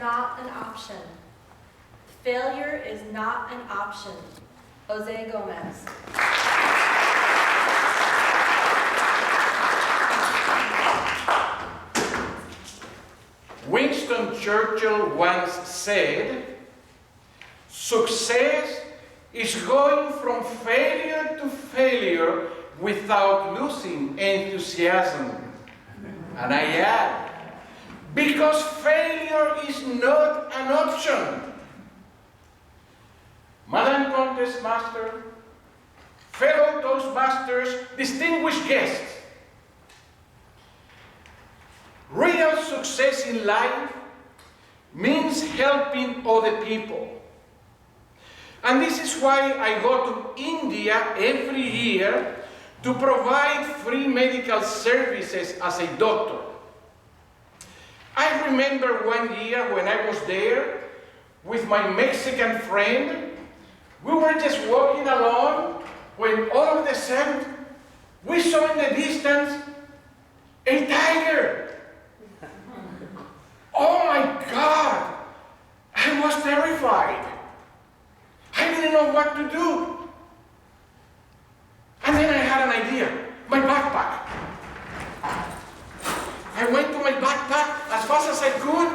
not an option. Failure is not an option. Jose Gomez. Winston Churchill once said, "Success is going from failure to failure without losing enthusiasm." And I add, because failure is not an option. Madam Contest Master, fellow Toastmasters, distinguished guests, real success in life means helping other people. And this is why I go to India every year to provide free medical services as a doctor. I remember one year when I was there with my Mexican friend. We were just walking along when all of a sudden we saw in the distance a tiger. Oh my God! I was terrified. I didn't know what to do. And then I had an idea. My backpack. I went to my backpack as fast as I could,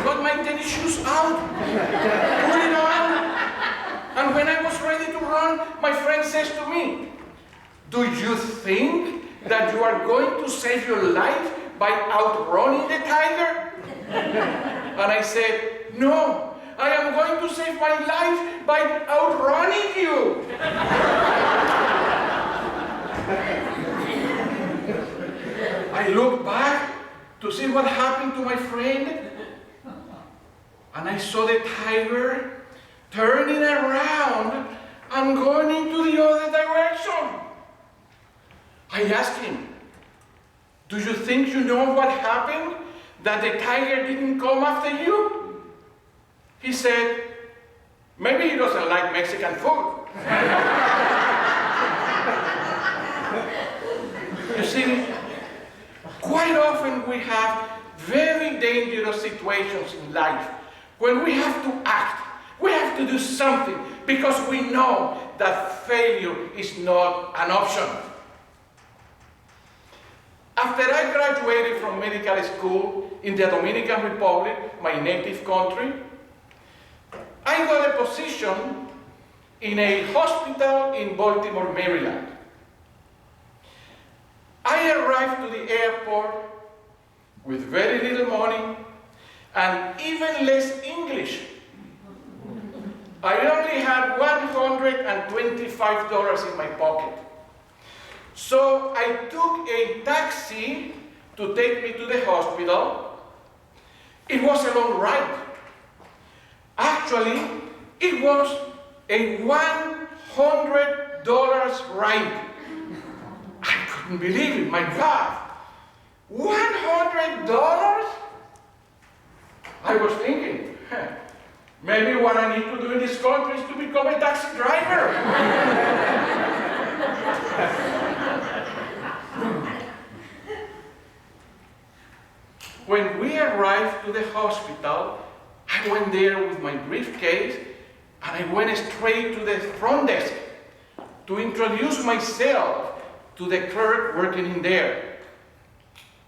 got my tennis shoes out, put it on, and when I was ready to run, my friend says to me, "Do you think that you are going to save your life by outrunning the tiger?" And I said, "No, I am going to save my life by outrunning you." I looked back to see what happened to my friend, and I saw the tiger turning around and going into the other direction. I asked him, "Do you think you know what happened? That the tiger didn't come after you?" He said, "Maybe he doesn't like Mexican food." You see, quite often we have very dangerous situations in life when we have to act. We have to do something because we know that failure is not an option. After I graduated from medical school in the Dominican Republic, my native country, I got a position in a hospital in Baltimore, Maryland. I arrived to the airport with very little money and even less English. I only had $125 in my pocket. So I took a taxi to take me to the hospital. It was a long ride. Actually, it was a $100 ride. I couldn't believe it, my God. $100? I was thinking, maybe what I need to do in this country is to become a taxi driver. When we arrived to the hospital, I went there with my briefcase and I went straight to the front desk to introduce myself to the clerk working in there.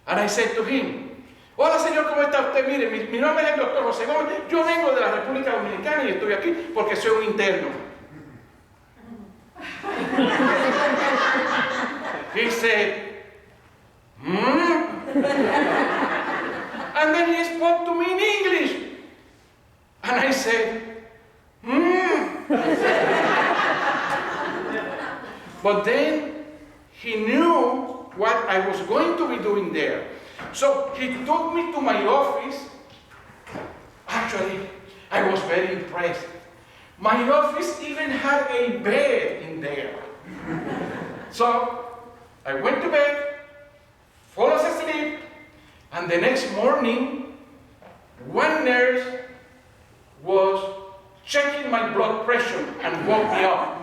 And I said to him, "Hola señor, ¿cómo está usted? Mire, mi nombre es el doctor José Gómez. Yo vengo de la República Dominicana y estoy aquí porque soy un interno." He said, And then he spoke to me in English. And I said, But then he knew what I was going to be doing there. So he took me to my office. Actually, I was very impressed. My office even had a bed in there. So I went to bed, fell asleep, and the next morning, one nurse was checking my blood pressure and woke me up.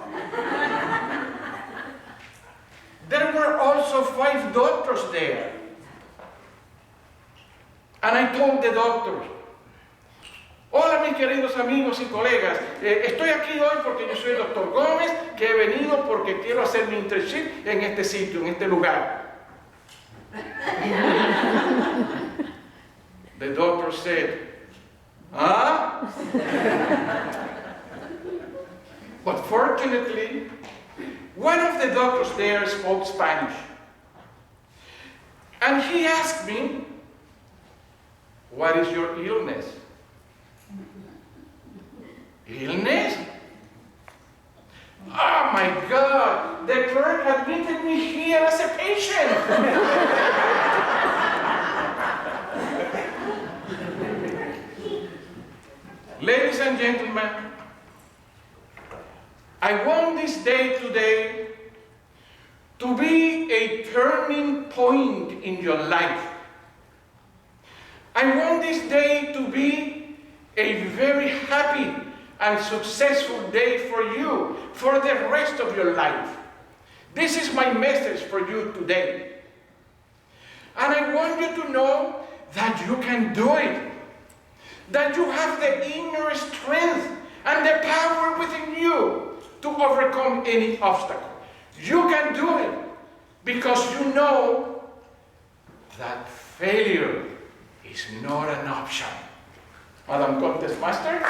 There were also 5 doctors there. And I told the doctor, Hola mis queridos amigos y colegas, estoy aquí hoy porque yo soy el doctor Gómez, que he venido porque quiero hacer mi internship en este sitio, en este lugar. The doctor said, huh? But fortunately, one of the doctors there spoke Spanish. And he asked me, what is your illness? Illness? Oh my God, the clerk admitted me here as a patient. Ladies and gentlemen, I want this day today to be a turning point in your life. I want this day to be a very happy and successful day for you, for the rest of your life. This is my message for you today. And I want you to know that you can do it, that you have the inner strength and the power within you to overcome any obstacle. You can do it because you know that failure is not an option. Madam Contest Master.